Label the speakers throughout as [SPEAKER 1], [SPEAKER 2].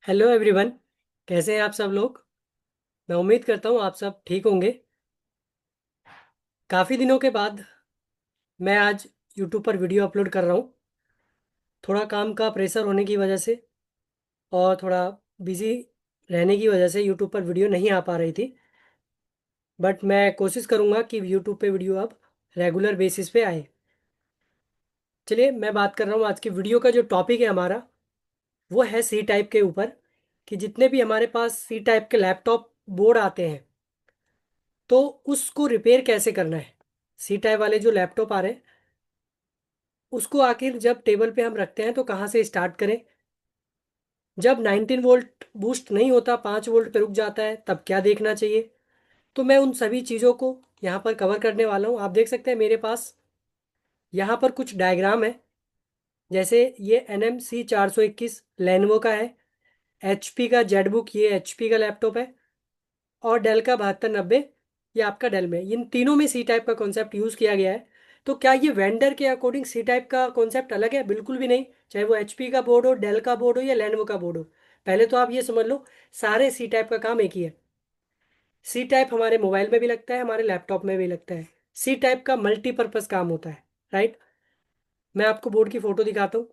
[SPEAKER 1] Hello everyone. कैसे हैं आप सब लोग। मैं उम्मीद करता हूँ आप सब ठीक होंगे। काफ़ी दिनों के बाद मैं आज यूट्यूब पर वीडियो अपलोड कर रहा हूँ। थोड़ा काम का प्रेशर होने की वजह से और थोड़ा बिजी रहने की वजह से यूट्यूब पर वीडियो नहीं आ पा रही थी। बट मैं कोशिश करूँगा कि यूट्यूब पे वीडियो अब रेगुलर बेसिस पे आए। चलिए मैं बात कर रहा हूँ आज की वीडियो का जो टॉपिक है हमारा, वो है सी टाइप के ऊपर। कि जितने भी हमारे पास सी टाइप के लैपटॉप बोर्ड आते हैं तो उसको रिपेयर कैसे करना है। सी टाइप वाले जो लैपटॉप आ रहे हैं उसको आखिर जब टेबल पे हम रखते हैं तो कहाँ से स्टार्ट करें। जब 19 वोल्ट बूस्ट नहीं होता, 5 वोल्ट पे रुक जाता है, तब क्या देखना चाहिए। तो मैं उन सभी चीज़ों को यहाँ पर कवर करने वाला हूँ। आप देख सकते हैं मेरे पास यहाँ पर कुछ डायग्राम है। जैसे ये NMC 421 लेनवो का है, HP का जेडबुक, ये HP का लैपटॉप है, और डेल का 7290, ये आपका डेल में। इन तीनों में सी टाइप का कॉन्सेप्ट यूज़ किया गया है। तो क्या ये वेंडर के अकॉर्डिंग सी टाइप का कॉन्सेप्ट अलग है? बिल्कुल भी नहीं। चाहे वो HP का बोर्ड हो, डेल का बोर्ड हो या लेनोवो का बोर्ड हो, पहले तो आप ये समझ लो सारे सी टाइप का काम एक ही है। सी टाइप हमारे मोबाइल में भी लगता है, हमारे लैपटॉप में भी लगता है। सी टाइप का मल्टीपर्पज़ काम होता है, राइट। मैं आपको बोर्ड की फ़ोटो दिखाता हूँ।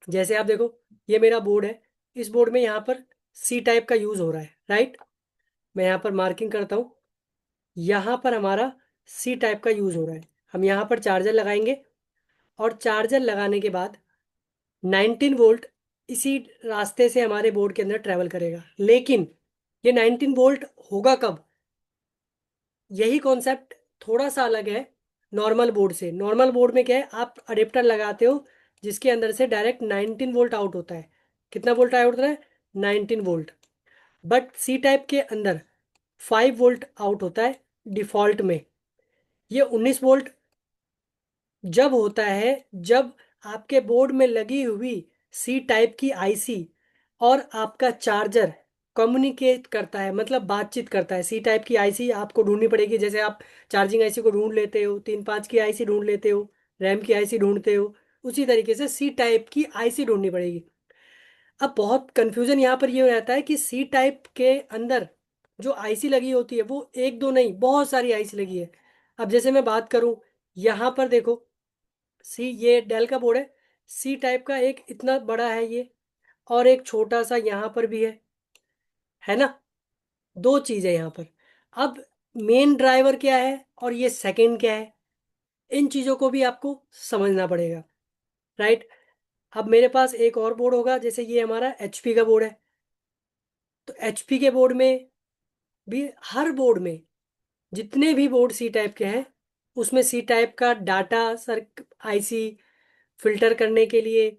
[SPEAKER 1] जैसे आप देखो, ये मेरा बोर्ड है। इस बोर्ड में यहाँ पर सी टाइप का यूज़ हो रहा है, राइट। मैं यहाँ पर मार्किंग करता हूँ। यहाँ पर हमारा सी टाइप का यूज़ हो रहा है। हम यहाँ पर चार्जर लगाएंगे और चार्जर लगाने के बाद 19 वोल्ट इसी रास्ते से हमारे बोर्ड के अंदर ट्रैवल करेगा। लेकिन ये 19 वोल्ट होगा कब? यही कॉन्सेप्ट थोड़ा सा अलग है नॉर्मल बोर्ड से। नॉर्मल बोर्ड में क्या है, आप अडेप्टर लगाते हो जिसके अंदर से डायरेक्ट 19 वोल्ट आउट होता है। कितना वोल्ट आउट होता है? 19 वोल्ट। बट सी टाइप के अंदर 5 वोल्ट आउट होता है डिफ़ॉल्ट में। ये 19 वोल्ट जब होता है जब आपके बोर्ड में लगी हुई सी टाइप की आईसी और आपका चार्जर कम्युनिकेट करता है, मतलब बातचीत करता है। सी टाइप की आईसी आपको ढूंढनी पड़ेगी। जैसे आप चार्जिंग आईसी को ढूंढ लेते हो, 3 5 की आईसी ढूंढ लेते हो, रैम की आईसी ढूंढते हो, उसी तरीके से सी टाइप की आईसी ढूंढनी पड़ेगी। अब बहुत कंफ्यूजन यहाँ पर ये रहता है कि सी टाइप के अंदर जो आईसी लगी होती है वो एक दो नहीं, बहुत सारी आईसी लगी है। अब जैसे मैं बात करूँ, यहाँ पर देखो, ये डेल का बोर्ड है। सी टाइप का एक इतना बड़ा है ये, और एक छोटा सा यहाँ पर भी है ना। दो चीज़ें यहाँ पर। अब मेन ड्राइवर क्या है और ये सेकंड क्या है, इन चीज़ों को भी आपको समझना पड़ेगा, राइट। अब मेरे पास एक और बोर्ड होगा, जैसे ये हमारा HP का बोर्ड है। तो HP के बोर्ड में भी, हर बोर्ड में जितने भी बोर्ड सी टाइप के हैं उसमें सी टाइप का डाटा सर आईसी फिल्टर करने के लिए,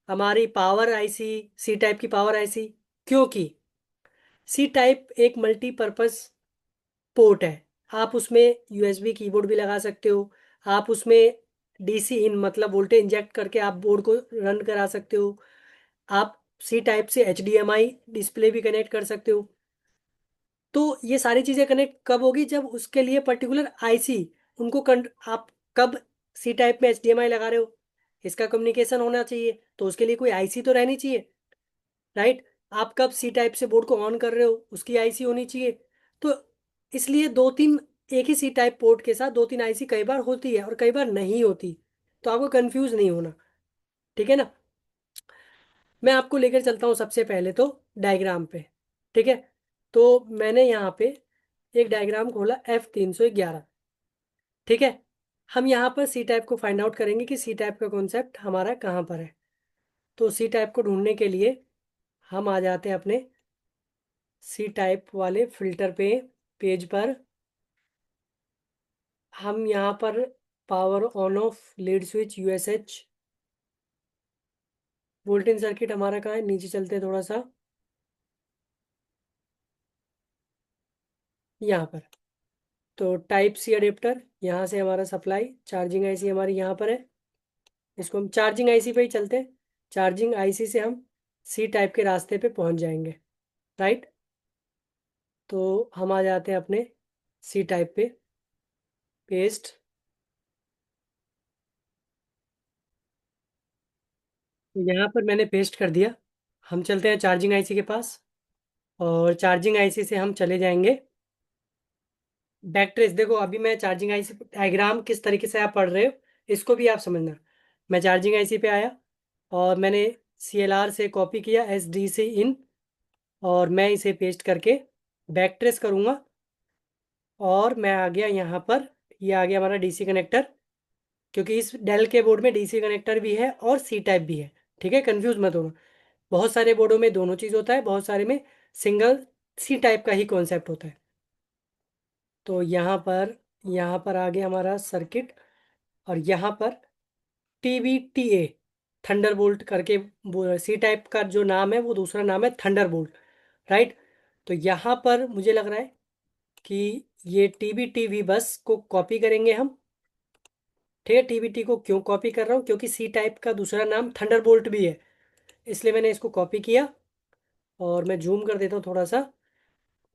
[SPEAKER 1] हमारी पावर आईसी, सी टाइप की पावर आईसी। क्योंकि सी टाइप एक मल्टीपर्पज़ पोर्ट है। आप उसमें USB कीबोर्ड भी लगा सकते हो। आप उसमें DC इन मतलब वोल्टेज इंजेक्ट करके आप बोर्ड को रन करा सकते हो। आप सी टाइप से HDMI डिस्प्ले भी कनेक्ट कर सकते हो। तो ये सारी चीज़ें कनेक्ट कब होगी? जब उसके लिए पर्टिकुलर आईसी उनको आप कब सी टाइप में HDMI लगा रहे हो, इसका कम्युनिकेशन होना चाहिए, तो उसके लिए कोई आईसी तो रहनी चाहिए, राइट। आप कब सी टाइप से बोर्ड को ऑन कर रहे हो, उसकी आईसी होनी चाहिए। तो इसलिए दो तीन, एक ही सी टाइप पोर्ट के साथ दो तीन आईसी कई बार होती है और कई बार नहीं होती। तो आपको कंफ्यूज नहीं होना, ठीक है ना। मैं आपको लेकर चलता हूँ सबसे पहले तो डायग्राम पे, ठीक है। तो मैंने यहाँ पे एक डायग्राम खोला F311, ठीक है। हम यहाँ पर सी टाइप को फाइंड आउट करेंगे कि सी टाइप का कॉन्सेप्ट हमारा कहाँ पर है। तो सी टाइप को ढूंढने के लिए हम आ जाते हैं अपने सी टाइप वाले फिल्टर पे, पेज पर। हम यहाँ पर power on off lead switch USH, voltage circuit हमारा कहाँ है, नीचे चलते हैं थोड़ा सा, यहाँ पर। तो टाइप सी अडेप्टर, यहाँ से हमारा सप्लाई, चार्जिंग आईसी हमारी यहाँ पर है। इसको हम चार्जिंग आईसी पे ही चलते हैं। चार्जिंग आईसी से हम सी टाइप के रास्ते पे पहुँच जाएंगे, राइट। तो हम आ जाते हैं अपने सी टाइप पे, पेस्ट। यहाँ पर मैंने पेस्ट कर दिया। हम चलते हैं चार्जिंग आईसी के पास, और चार्जिंग आईसी से हम चले जाएंगे बैक ट्रेस। देखो अभी मैं चार्जिंग आईसी डायग्राम किस तरीके से आप पढ़ रहे हो, इसको भी आप समझना। मैं चार्जिंग आईसी पे आया और मैंने CLR से कॉपी किया SDC इन, और मैं इसे पेस्ट करके बैक ट्रेस करूँगा। और मैं आ गया यहाँ पर, ये आ गया हमारा DC कनेक्टर, क्योंकि इस डेल के बोर्ड में DC कनेक्टर भी है और C टाइप भी है। ठीक है, कंफ्यूज मत होना। बहुत सारे बोर्डों में दोनों चीज़ होता है, बहुत सारे में सिंगल C टाइप का ही कॉन्सेप्ट होता है। तो यहाँ पर आ गया हमारा सर्किट, और यहाँ पर TBTA, थंडरबोल्ट करके, C टाइप का जो नाम है वो दूसरा नाम है थंडरबोल्ट, राइट। तो यहाँ पर मुझे लग रहा है कि ये TBTV बस को कॉपी करेंगे हम। ठीक है, TBT को क्यों कॉपी कर रहा हूँ, क्योंकि C टाइप का दूसरा नाम थंडरबोल्ट भी है, इसलिए मैंने इसको कॉपी किया। और मैं जूम कर देता हूँ थोड़ा सा।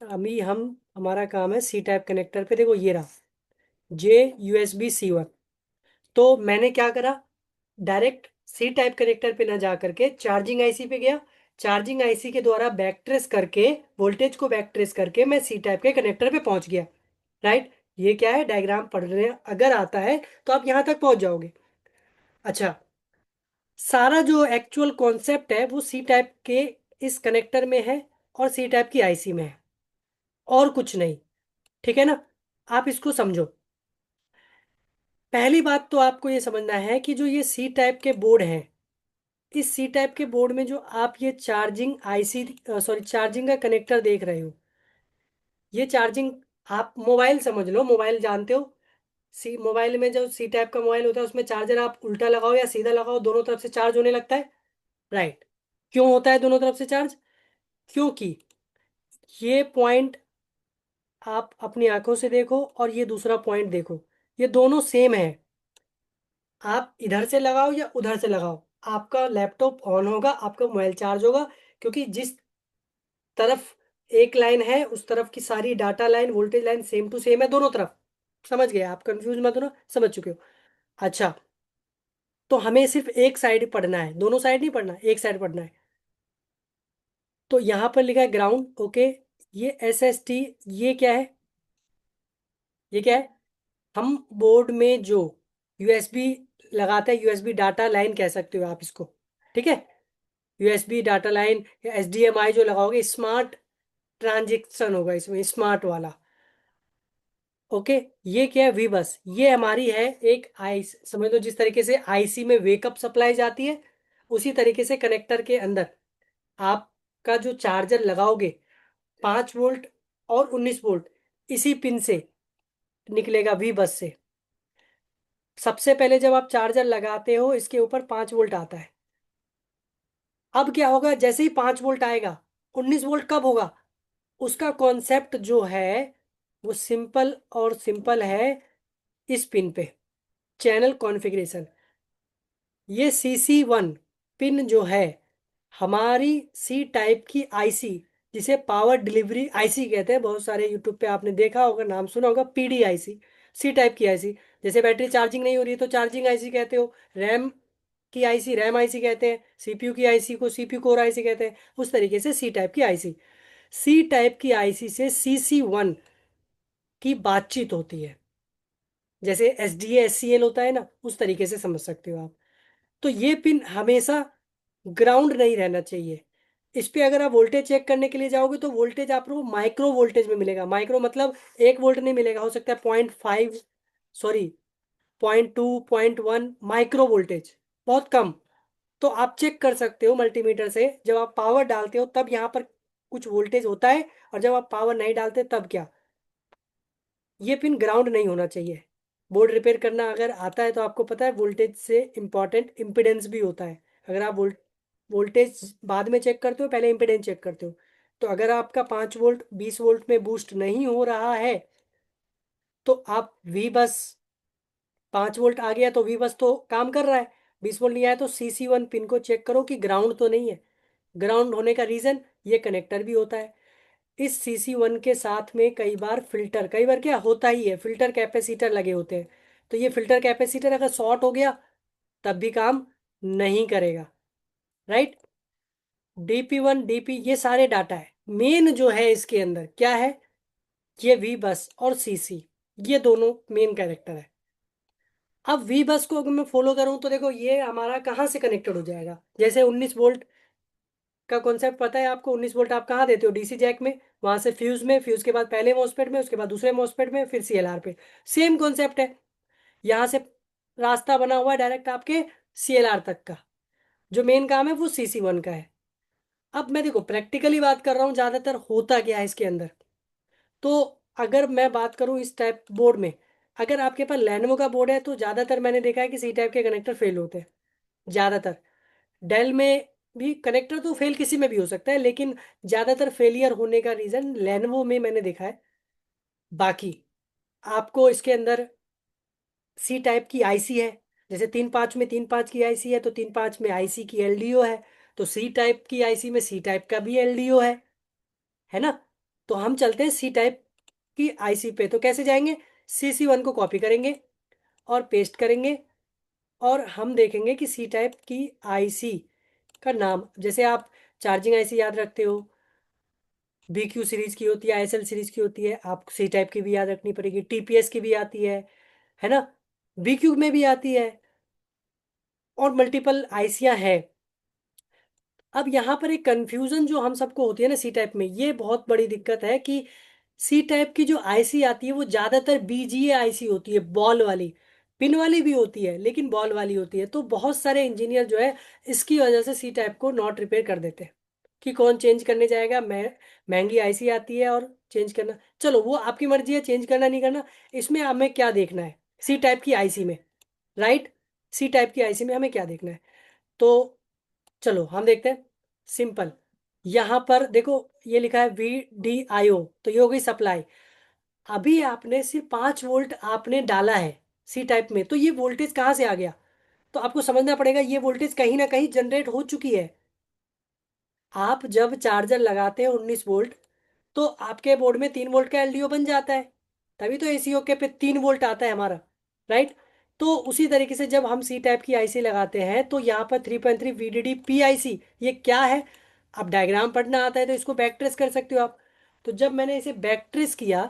[SPEAKER 1] अभी हमारा काम है C टाइप कनेक्टर पे, देखो ये रहा JUSB-C1। तो मैंने क्या करा, डायरेक्ट C टाइप कनेक्टर पे ना जा करके चार्जिंग आईसी पे गया। चार्जिंग आईसी के द्वारा बैक ट्रेस करके, वोल्टेज को बैक ट्रेस करके मैं C टाइप के कनेक्टर पे पहुंच गया, राइट। ये क्या है, डायग्राम पढ़ने अगर आता है तो आप यहां तक पहुंच जाओगे। अच्छा, सारा जो एक्चुअल कॉन्सेप्ट है वो C टाइप के इस कनेक्टर में है और C टाइप की आईसी में है, और कुछ नहीं। ठीक है ना, आप इसको समझो। पहली बात तो आपको ये समझना है कि जो ये C टाइप के बोर्ड हैं, इस C टाइप के बोर्ड में जो आप ये चार्जिंग आईसी, सॉरी चार्जिंग का कनेक्टर देख रहे हो, ये चार्जिंग, आप मोबाइल समझ लो, मोबाइल जानते हो। मोबाइल में जो C टाइप का मोबाइल होता है उसमें चार्जर आप उल्टा लगाओ या सीधा लगाओ, दोनों तरफ से चार्ज होने लगता है, राइट। क्यों होता है दोनों तरफ से चार्ज, क्योंकि ये पॉइंट आप अपनी आंखों से देखो और ये दूसरा पॉइंट देखो, ये दोनों सेम है। आप इधर से लगाओ या उधर से लगाओ, आपका लैपटॉप ऑन होगा, आपका मोबाइल चार्ज होगा, क्योंकि जिस तरफ एक लाइन है उस तरफ की सारी data line, voltage line same to same है दोनों तरफ। समझ गए आप, कंफ्यूज मत होना, समझ चुके हो। अच्छा, तो हमें सिर्फ एक साइड पढ़ना है, दोनों साइड नहीं पढ़ना, एक साइड पढ़ना है। तो यहाँ पर लिखा है ग्राउंड, ओके। ये SST, ये क्या है, ये क्या है, हम बोर्ड में जो USB लगाते हैं, USB डाटा लाइन कह सकते हो आप इसको। ठीक है, USB डाटा लाइन या HDMI जो लगाओगे, स्मार्ट ट्रांजेक्शन होगा इसमें, स्मार्ट वाला। ओके, ये क्या है, वी बस, ये हमारी है एक आई, समझ लो जिस तरीके से आईसी में वेकअप सप्लाई जाती है, उसी तरीके से कनेक्टर के अंदर आपका जो चार्जर लगाओगे, 5 वोल्ट और 19 वोल्ट इसी पिन से निकलेगा, वी बस से। सबसे पहले जब आप चार्जर लगाते हो इसके ऊपर 5 वोल्ट आता है। अब क्या होगा, जैसे ही 5 वोल्ट आएगा, 19 वोल्ट कब होगा, उसका कॉन्सेप्ट जो है वो सिंपल और सिंपल है। इस पिन पे चैनल कॉन्फ़िगरेशन, ये CC1 पिन जो है हमारी C टाइप की आईसी, जिसे पावर डिलीवरी आईसी कहते हैं, बहुत सारे यूट्यूब पे आपने देखा होगा, नाम सुना होगा, PDIC, C टाइप की आईसी। जैसे बैटरी चार्जिंग नहीं हो रही है तो चार्जिंग आईसी कहते हो, रैम की आईसी रैम आईसी कहते हैं, CPU की आईसी को CPU कोर आईसी कहते हैं, उस तरीके से C टाइप की आईसी। C टाइप की आईसी से CC1 की बातचीत होती है, जैसे SDA SCL होता है ना, उस तरीके से समझ सकते हो आप। तो ये पिन हमेशा ग्राउंड नहीं रहना चाहिए। इस पे अगर आप वोल्टेज चेक करने के लिए जाओगे तो वोल्टेज आपको माइक्रो वोल्टेज में मिलेगा। माइक्रो मतलब 1 वोल्ट नहीं मिलेगा, हो सकता है 0.5, सॉरी 0.2, 0.1 माइक्रो वोल्टेज, बहुत कम। तो आप चेक कर सकते हो मल्टीमीटर से, जब आप पावर डालते हो तब यहाँ पर कुछ वोल्टेज होता है, और जब आप पावर नहीं डालते तब क्या। ये पिन ग्राउंड नहीं होना चाहिए। बोर्ड रिपेयर करना अगर आता है तो आपको पता है वोल्टेज से इम्पॉर्टेंट इम्पिडेंस भी होता है। अगर आप वोल्टेज बाद में चेक करते हो, पहले इम्पिडेंस चेक करते हो। तो अगर आपका 5 वोल्ट 20 वोल्ट में बूस्ट नहीं हो रहा है तो आप वी बस, 5 वोल्ट आ गया तो वी बस तो काम कर रहा है, 20 वोल्ट नहीं आया तो CC1 पिन को चेक करो कि ग्राउंड तो नहीं है। ग्राउंड होने का रीज़न ये कनेक्टर भी होता है। इस CC1 के साथ में कई बार फिल्टर, कई बार क्या होता ही है, फिल्टर कैपेसिटर लगे होते हैं। तो ये फिल्टर कैपेसिटर अगर शॉर्ट हो गया तब भी काम नहीं करेगा, राइट। DP1 DP ये सारे डाटा है। मेन जो है इसके अंदर क्या है, ये वी बस और CC, ये दोनों मेन कैरेक्टर है। अब वी बस को अगर मैं फॉलो करूं तो देखो ये हमारा कहाँ से कनेक्टेड हो जाएगा, जैसे 19 वोल्ट का कॉन्सेप्ट पता है आपको। 19 वोल्ट आप कहाँ देते हो, DC जैक में, वहां से फ्यूज में, फ्यूज के बाद पहले मॉसफेट में, उसके बाद दूसरे मॉसफेट में, फिर CLR पे। सेम कॉन्सेप्ट है। यहाँ से रास्ता बना हुआ है डायरेक्ट आपके CLR तक का। जो मेन काम है वो CC1 का है। अब मैं देखो प्रैक्टिकली बात कर रहा हूँ, ज्यादातर होता क्या है इसके अंदर। तो अगर मैं बात करूँ इस टाइप बोर्ड में, अगर आपके पास लेनोवो का बोर्ड है तो ज्यादातर मैंने देखा है कि C टाइप के कनेक्टर फेल होते हैं ज्यादातर। डेल में भी कनेक्टर तो फेल किसी में भी हो सकता है, लेकिन ज्यादातर फेलियर होने का रीजन लेनोवो में मैंने देखा है। बाकी आपको इसके अंदर C टाइप की आईसी है, जैसे 3.5 में 3.5 की आईसी है, तो 3.5 में आईसी की LDO है। तो C टाइप की आईसी में C टाइप का भी LDO है ना। तो हम चलते हैं C टाइप की आईसी पे। तो कैसे जाएंगे, CC1 को कॉपी करेंगे और पेस्ट करेंगे, और हम देखेंगे कि C टाइप की आईसी का नाम, जैसे आप चार्जिंग आईसी याद रखते हो, BQ सीरीज की होती है, ISL सीरीज की होती है, आपको C टाइप की भी याद रखनी पड़ेगी, TPS की भी आती है ना, BQ में भी आती है, और मल्टीपल आईसियां हैं। अब यहाँ पर एक कंफ्यूजन जो हम सबको होती है ना C टाइप में, ये बहुत बड़ी दिक्कत है कि C टाइप की जो आईसी आती है वो ज़्यादातर BGA आईसी होती है, बॉल वाली। पिन वाली भी होती है लेकिन बॉल वाली होती है। तो बहुत सारे इंजीनियर जो है इसकी वजह से C टाइप को नॉट रिपेयर कर देते हैं कि कौन चेंज करने जाएगा। महंगी आईसी आती है और चेंज करना, चलो वो आपकी मर्जी है, चेंज करना नहीं करना। इसमें हमें क्या देखना है C टाइप की आईसी में, राइट। C टाइप की आईसी में हमें क्या देखना है, तो चलो हम देखते हैं। सिंपल, यहाँ पर देखो ये लिखा है VDIO, तो ये हो गई सप्लाई। अभी आपने सिर्फ 5 वोल्ट आपने डाला है C टाइप में, तो ये वोल्टेज कहाँ से आ गया। तो आपको समझना पड़ेगा ये वोल्टेज कहीं ना कहीं जनरेट हो चुकी है। आप जब चार्जर लगाते हैं 19 वोल्ट, तो आपके बोर्ड में 3 वोल्ट का LDO बन जाता है, तभी तो ACO के पे 3 वोल्ट आता है हमारा, राइट। तो उसी तरीके से जब हम C टाइप की आईसी लगाते हैं तो यहाँ पर 3.3 VDD PIC, ये क्या है। अब डायग्राम पढ़ना आता है तो इसको बैक ट्रेस कर सकते हो आप। तो जब मैंने इसे बैक ट्रेस किया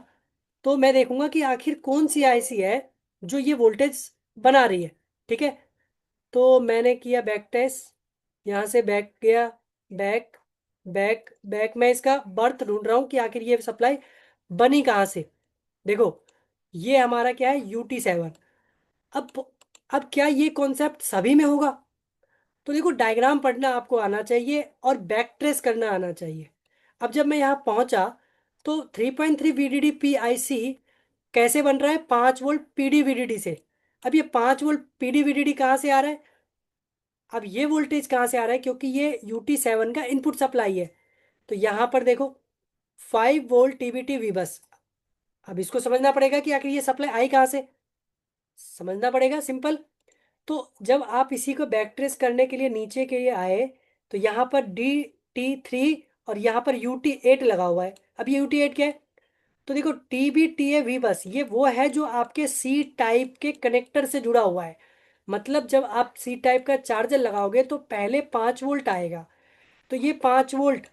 [SPEAKER 1] तो मैं देखूंगा कि आखिर कौन सी आईसी है जो ये वोल्टेज बना रही है, ठीक है। तो मैंने किया बैक टेस्ट, यहाँ से बैक गया, बैक बैक बैक, मैं इसका बर्थ ढूंढ रहा हूँ कि आखिर ये सप्लाई बनी कहाँ से। देखो ये हमारा क्या है, UT7। अब अब क्या ये कॉन्सेप्ट सभी में होगा, तो देखो डायग्राम पढ़ना आपको आना चाहिए और बैक ट्रेस करना आना चाहिए। अब जब मैं यहाँ पहुंचा तो 3.3 VDD PIC कैसे बन रहा है, 5 वोल्ट PD VDD से। अब ये 5 वोल्ट PD VDD कहाँ से आ रहा है, अब ये वोल्टेज कहाँ से आ रहा है, क्योंकि ये UT7 का इनपुट सप्लाई है। तो यहाँ पर देखो 5 वोल्ट TBT वी बस। अब इसको समझना पड़ेगा कि आखिर ये सप्लाई आई कहाँ से, समझना पड़ेगा, सिंपल। तो जब आप इसी को बैक ट्रेस करने के लिए नीचे के लिए आए, तो यहाँ पर DT3 और यहाँ पर UT8 लगा हुआ है। अब ये UT8 क्या है, तो देखो TBTA वी बस ये वो है जो आपके C टाइप के कनेक्टर से जुड़ा हुआ है। मतलब जब आप C टाइप का चार्जर लगाओगे तो पहले 5 वोल्ट आएगा, तो ये 5 वोल्ट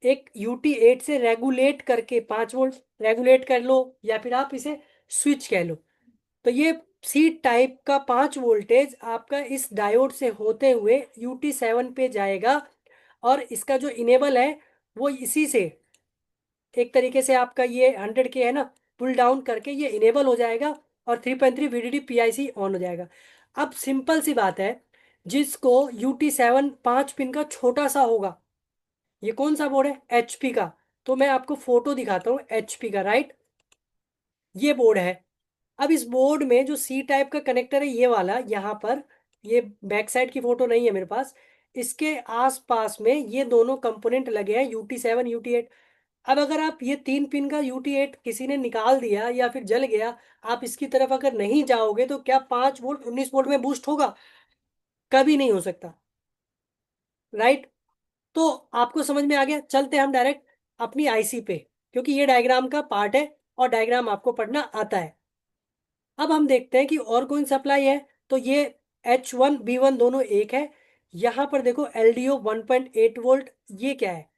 [SPEAKER 1] एक UT8 से रेगुलेट करके 5 वोल्ट रेगुलेट कर लो, या फिर आप इसे स्विच कह लो। तो ये C टाइप का 5 वोल्टेज आपका इस डायोड से होते हुए UT7 पे जाएगा, और इसका जो इनेबल है वो इसी से, एक तरीके से आपका ये 100K है ना, पुल डाउन करके ये इनेबल हो जाएगा, और 3.3 VDD PIC ऑन हो जाएगा। अब सिंपल सी बात है, जिसको UT7 5 पिन का छोटा सा होगा, ये कौन सा बोर्ड है, HP का। तो मैं आपको फोटो दिखाता हूँ HP का, राइट। ये बोर्ड है। अब इस बोर्ड में जो C टाइप का कनेक्टर है ये वाला यहाँ पर, ये बैक साइड की फोटो नहीं है मेरे पास, इसके आसपास में ये दोनों कंपोनेंट लगे हैं UT7 UT8। अब अगर आप ये 3 पिन का UT8 किसी ने निकाल दिया या फिर जल गया, आप इसकी तरफ अगर नहीं जाओगे तो क्या 5 वोल्ट 19 वोल्ट में बूस्ट होगा, कभी नहीं हो सकता, राइट। तो आपको समझ में आ गया, चलते हम डायरेक्ट अपनी आईसी पे, क्योंकि ये डायग्राम का पार्ट है और डायग्राम आपको पढ़ना आता है। अब हम देखते हैं कि और कौन सप्लाई है। तो ये H1 B1 दोनों एक है, यहाँ पर देखो LDO 1.8 वोल्ट, ये क्या है?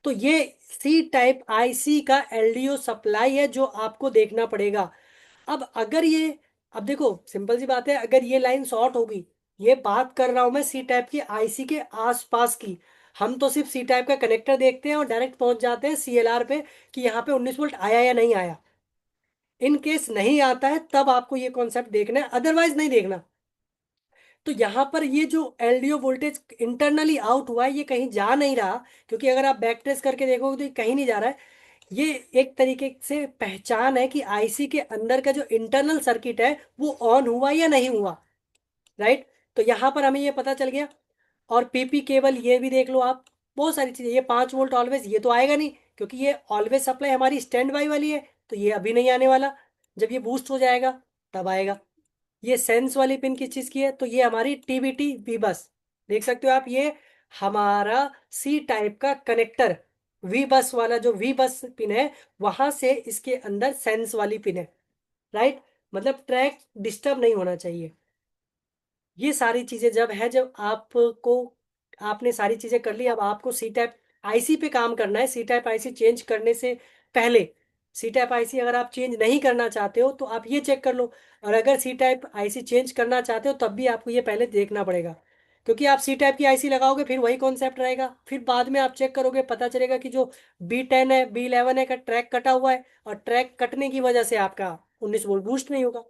[SPEAKER 1] तो ये सी टाइप आईसी का LDO सप्लाई है जो आपको देखना पड़ेगा। अब अगर ये, अब देखो सिंपल सी बात है, अगर ये लाइन शॉर्ट होगी, ये बात कर रहा हूं मैं सी टाइप की आईसी के आसपास की, हम तो सिर्फ सी टाइप का कनेक्टर देखते हैं और डायरेक्ट पहुंच जाते हैं CLR पे कि यहाँ पे 19 वोल्ट आया या नहीं आया। इन केस नहीं आता है तब आपको ये कॉन्सेप्ट देखना है, अदरवाइज नहीं देखना। तो यहाँ पर ये जो LDO वोल्टेज इंटरनली आउट हुआ है ये कहीं जा नहीं रहा, क्योंकि अगर आप बैक ट्रेस करके देखोगे तो ये कहीं नहीं जा रहा है। ये एक तरीके से पहचान है कि आईसी के अंदर का जो इंटरनल सर्किट है वो ऑन हुआ या नहीं हुआ। राइट। तो यहाँ पर हमें ये पता चल गया। और पीपी केबल ये भी देख लो आप, बहुत सारी चीजें। ये 5 वोल्ट ऑलवेज, ये तो आएगा नहीं क्योंकि ये ऑलवेज सप्लाई हमारी स्टैंड बाई वाली है, तो ये अभी नहीं आने वाला। जब ये बूस्ट हो जाएगा तब आएगा। ये सेंस वाली पिन किस चीज की है? तो ये हमारी टीबीटी वी बस, देख सकते हो आप, ये हमारा सी टाइप का कनेक्टर, वी बस वाला जो वी बस पिन है, वहां से इसके अंदर सेंस वाली पिन है। राइट। मतलब ट्रैक डिस्टर्ब नहीं होना चाहिए। ये सारी चीजें जब है, जब आपको, आपने सारी चीजें कर ली, अब आपको सी टाइप आईसी पे काम करना है। सी टाइप आईसी चेंज करने से पहले, सी टाइप आईसी अगर आप चेंज नहीं करना चाहते हो तो आप ये चेक कर लो। और अगर सी टाइप आईसी चेंज करना चाहते हो तब भी आपको ये पहले देखना पड़ेगा, क्योंकि आप सी टाइप की आईसी लगाओगे फिर वही कॉन्सेप्ट रहेगा, फिर बाद में आप चेक करोगे पता चलेगा कि जो B10 है, B11 है का ट्रैक कटा हुआ है, और ट्रैक कटने की वजह से आपका 19 वोल्ट बूस्ट नहीं होगा।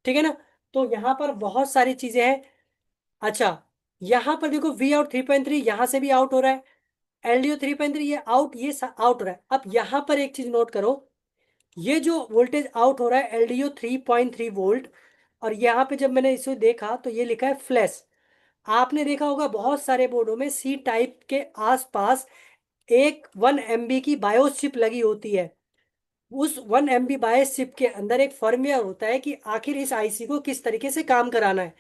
[SPEAKER 1] ठीक है ना? तो यहाँ पर बहुत सारी चीजें हैं। अच्छा, यहाँ पर देखो वी आउट 3.3 यहाँ से भी आउट हो रहा है, LDO 3.3 ये आउट, ये आउट हो रहा है। अब यहाँ पर एक चीज नोट करो, ये जो वोल्टेज आउट हो रहा है LDO 3.3 वोल्ट, और यहाँ पे जब मैंने इसे देखा तो ये लिखा है फ्लैश। आपने देखा होगा बहुत सारे बोर्डों में सी टाइप के आसपास एक 1 MB की बायोस चिप लगी होती है। उस 1 MB बायोस चिप के अंदर एक फर्मवेयर होता है कि आखिर इस आईसी को किस तरीके से काम कराना है।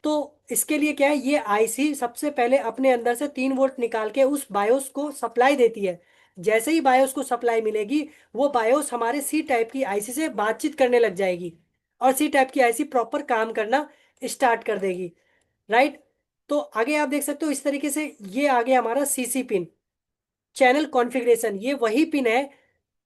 [SPEAKER 1] तो इसके लिए क्या है, ये आईसी सबसे पहले अपने अंदर से 3 वोल्ट निकाल के उस बायोस को सप्लाई देती है। जैसे ही बायोस को सप्लाई मिलेगी, वो बायोस हमारे सी टाइप की आईसी से बातचीत करने लग जाएगी, और सी टाइप की आईसी प्रॉपर काम करना स्टार्ट कर देगी। राइट। तो आगे आप देख सकते हो इस तरीके से, ये आगे हमारा सीसी पिन, चैनल कॉन्फ़िगरेशन, ये वही पिन है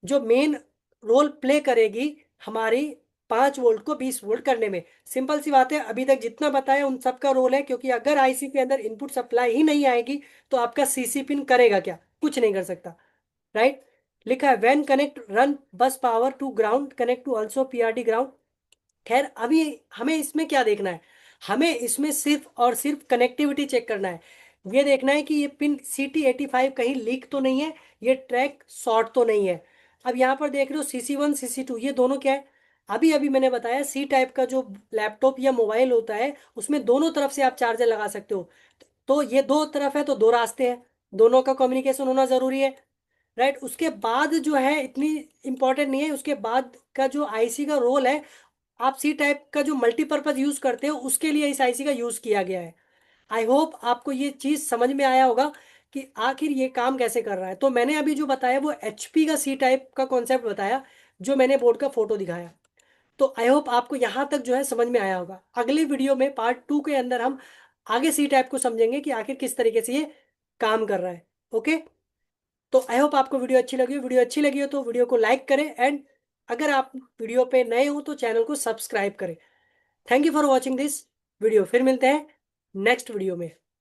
[SPEAKER 1] जो मेन रोल प्ले करेगी हमारी 5 वोल्ट को 20 वोल्ट करने में। सिंपल सी बात है, अभी तक जितना बताया उन सब का रोल है, क्योंकि अगर आईसी के अंदर इनपुट सप्लाई ही नहीं आएगी तो आपका सीसी पिन करेगा क्या? कुछ नहीं कर सकता। राइट। लिखा है when connect run bus power to ground connect to also PRD ground. खैर अभी हमें इसमें क्या देखना है, हमें इसमें सिर्फ और सिर्फ कनेक्टिविटी चेक करना है। ये देखना है कि ये पिन CT85 कहीं लीक तो नहीं है, ये ट्रैक शॉर्ट तो नहीं है। अब यहाँ पर देख रहे हो CC1 CC2 ये दोनों क्या है? अभी अभी मैंने बताया सी टाइप का जो लैपटॉप या मोबाइल होता है उसमें दोनों तरफ से आप चार्जर लगा सकते हो। तो ये दो तरफ है तो दो रास्ते हैं, दोनों का कम्युनिकेशन होना जरूरी है। राइट। उसके बाद जो है इतनी इंपॉर्टेंट नहीं है, उसके बाद का जो आईसी का रोल है, आप सी टाइप का जो मल्टीपर्पज यूज करते हो उसके लिए इस आईसी का यूज किया गया है। आई होप आपको ये चीज समझ में आया होगा कि आखिर ये काम कैसे कर रहा है। तो मैंने अभी जो बताया वो HP का सी टाइप का कॉन्सेप्ट बताया, जो मैंने बोर्ड का फोटो दिखाया। तो आई होप आपको यहाँ तक जो है समझ में आया होगा। अगले वीडियो में पार्ट 2 के अंदर हम आगे सी टाइप को समझेंगे कि आखिर किस तरीके से ये काम कर रहा है। ओके। तो आई होप आपको वीडियो अच्छी लगी हो। वीडियो अच्छी लगी हो तो वीडियो को लाइक करें, एंड अगर आप वीडियो पे नए हो तो चैनल को सब्सक्राइब करें। Thank you for watching this video. फिर मिलते हैं नेक्स्ट वीडियो में।